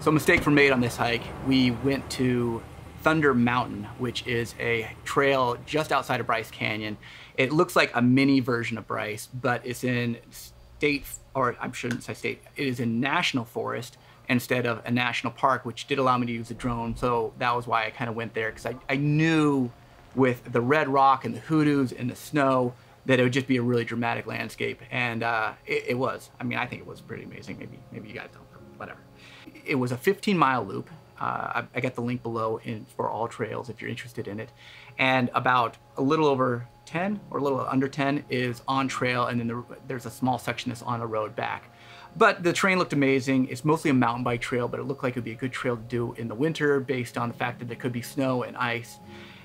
So mistakes were made on this hike. We went to Thunder Mountain, which is a trail just outside of Bryce Canyon. It looks like a mini version of Bryce, but it's in state, or I shouldn't say state, it is in national forest instead of a national park, which did allow me to use a drone. So that was why I kind of went there, because I knew with the red rock and the hoodoos and the snow that it would just be a really dramatic landscape. And it was. I mean, I think it was pretty amazing. Maybe you guys don't, whatever. It was a 15-mile loop. I got the link below for all trails if you're interested in it. And about a little over 10 or a little under 10 is on trail, and then there's a small section that's on a road back. But the terrain looked amazing. It's mostly a mountain bike trail, but it looked like it would be a good trail to do in the winter based on the fact that there could be snow and ice.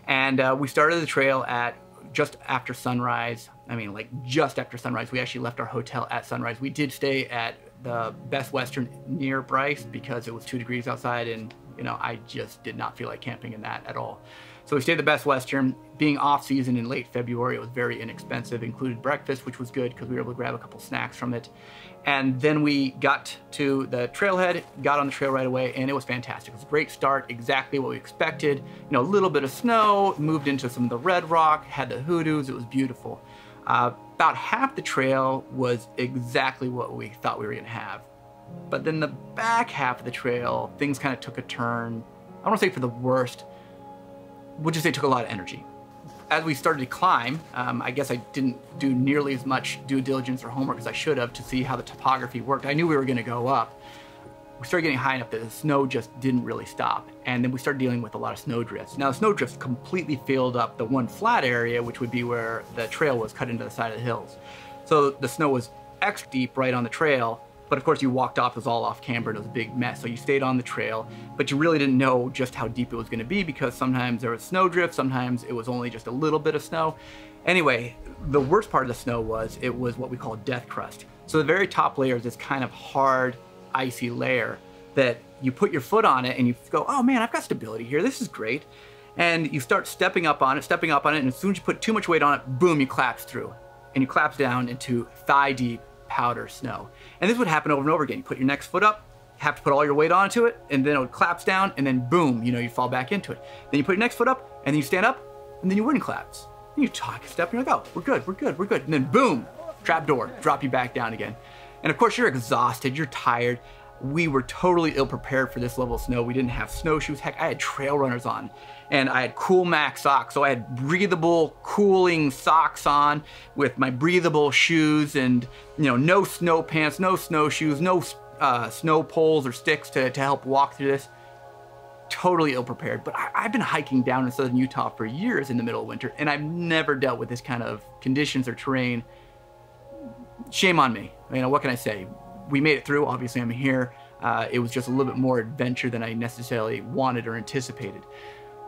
And we started the trail at just after sunrise. I mean, like just after sunrise. We actually left our hotel at sunrise. We did stay at the Best Western near Bryce because it was 2 degrees outside, and you know, I just did not feel like camping in that at all. So we stayed at the Best Western. Being off season in late February, it was very inexpensive. Included breakfast, which was good because we were able to grab a couple snacks from it. And then we got to the trailhead, got on the trail right away, and it was fantastic. It was a great start, exactly what we expected. You know, a little bit of snow, moved into some of the red rock, had the hoodoos, it was beautiful. About half the trail was exactly what we thought we were gonna have. But then the back half of the trail, things kind of took a turn. I don't want to say for the worst, we'll just say it took a lot of energy. As we started to climb, I guess I didn't do nearly as much due diligence or homework as I should have to see how the topography worked. I knew we were going to go up. We started getting high enough that the snow just didn't really stop. And then we started dealing with a lot of snow drifts. Now the snow drifts completely filled up the one flat area, which would be where the trail was cut into the side of the hills. So the snow was extra deep right on the trail. But of course you walked off, it was all off camber, and it was a big mess. So you stayed on the trail, but you really didn't know just how deep it was gonna be because sometimes there was snow drift, sometimes it was only just a little bit of snow. Anyway, the worst part of the snow was, it was what we call death crust. So the very top layer is this kind of hard, icy layer that you put your foot on it and you go, oh man, I've got stability here, this is great. And you start stepping up on it, and as soon as you put too much weight on it, boom, you collapse through. And you collapse down into thigh-deep powder snow. And this would happen over and over again. You put your next foot up, have to put all your weight onto it, and then it would collapse down, and then boom, you know, you fall back into it. Then you put your next foot up, and then you stand up, and then you wouldn't collapse. Then you talk a step, and you're like, oh, we're good, we're good, we're good. And then boom, trap door, drop you back down again. And of course, you're exhausted, you're tired. We were totally ill-prepared for this level of snow. We didn't have snowshoes. Heck, I had trail runners on, and I had Cool Max socks. So I had breathable, cooling socks on with my breathable shoes, and you know, no snow pants, no snowshoes, no snow poles or sticks to help walk through this. Totally ill-prepared. But I've been hiking down in southern Utah for years in the middle of winter, and I've never dealt with this kind of conditions or terrain. Shame on me. You know, what can I say? We made it through, obviously I'm here. It was just a little bit more adventure than I necessarily wanted or anticipated.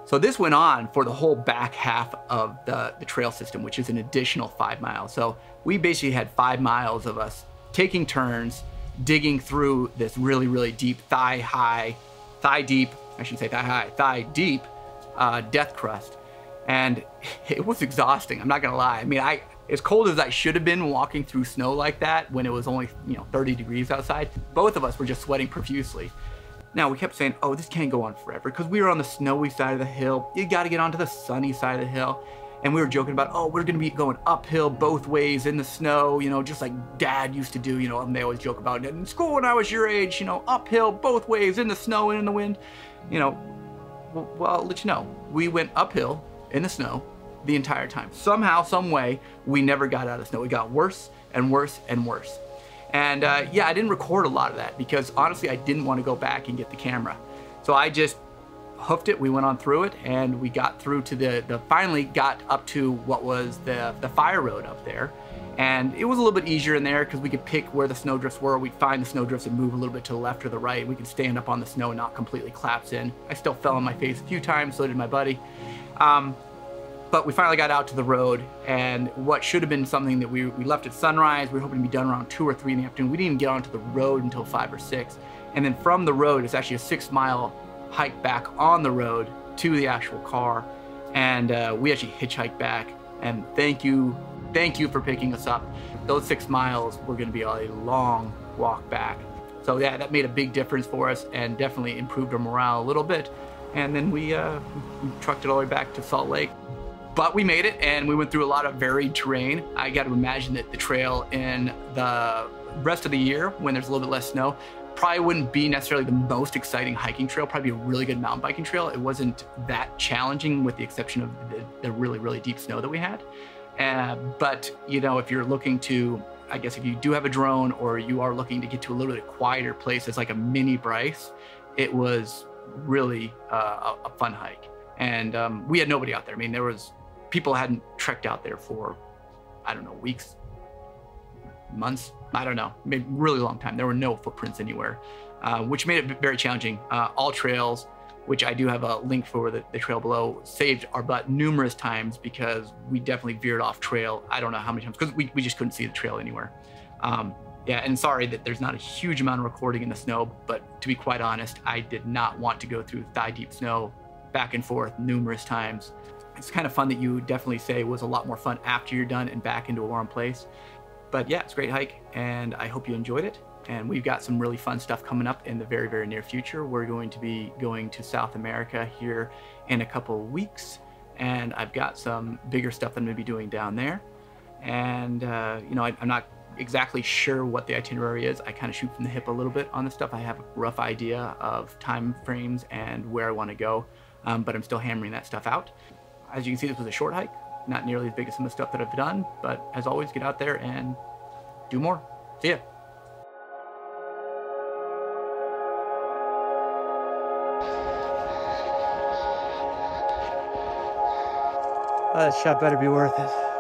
So this went on for the whole back half of the trail system, which is an additional 5 miles. So we basically had 5 miles of us taking turns, digging through this really, really deep, thigh deep death crust. And it was exhausting, I'm not gonna lie. I mean, as cold as I should have been walking through snow like that when it was only, you know, 30 degrees outside, both of us were just sweating profusely. Now we kept saying, oh, this can't go on forever, because we were on the snowy side of the hill. You gotta get onto the sunny side of the hill. And we were joking about, oh, we're gonna be going uphill both ways in the snow, you know, just like Dad used to do, you know, and they always joke about it in school when I was your age, you know, uphill both ways in the snow and in the wind. You know, well, I'll let you know, we went uphill in the snow the entire time. Somehow, some way, we never got out of the snow. It got worse and worse and worse. And yeah, I didn't record a lot of that because honestly, I didn't want to go back and get the camera. So I just hoofed it, we went on through it, and we got through to finally got up to what was the fire road up there. And it was a little bit easier in there because we could pick where the snowdrifts were. We'd find the snowdrifts and move a little bit to the left or the right. We could stand up on the snow and not completely collapse in. I still fell on my face a few times, so did my buddy. But we finally got out to the road, and what should have been something that we left at sunrise, we were hoping to be done around 2 or 3 in the afternoon. We didn't even get onto the road until 5 or 6. And then from the road, it's actually a 6-mile hike back on the road to the actual car. And we actually hitchhiked back, and thank you for picking us up. Those 6 miles were gonna be a long walk back. So yeah, that made a big difference for us and definitely improved our morale a little bit. And then we trucked it all the way back to Salt Lake. But we made it, and we went through a lot of varied terrain. I got to imagine that the trail in the rest of the year, when there's a little bit less snow, probably wouldn't be necessarily the most exciting hiking trail, probably be a really good mountain biking trail. It wasn't that challenging with the exception of the really, really deep snow that we had. But, you know, if you're looking to, I guess if you do have a drone or you are looking to get to a little bit quieter place, it's like a mini Bryce, it was really a fun hike. And we had nobody out there. I mean, people hadn't trekked out there for, I don't know, weeks, months, I don't know, maybe really long time. There were no footprints anywhere, which made it very challenging. All trails, which I do have a link for the trail below, saved our butt numerous times because we definitely veered off trail. I don't know how many times, because we just couldn't see the trail anywhere. Yeah, and sorry that there's not a huge amount of recording in the snow, but to be quite honest, I did not want to go through thigh-deep snow back and forth numerous times. It's kind of fun that you definitely say was a lot more fun after you're done and back into a warm place. But yeah, it's a great hike, and I hope you enjoyed it. And we've got some really fun stuff coming up in the very, very near future. We're going to be going to South America here in a couple of weeks, and I've got some bigger stuff that I'm going to be doing down there. And you know, I'm not exactly sure what the itinerary is. I kind of shoot from the hip a little bit on this stuff. I have a rough idea of time frames and where I want to go, but I'm still hammering that stuff out. As you can see, this was a short hike, not nearly as big as some of the stuff that I've done, but as always, get out there and do more. See ya. That shot better be worth it.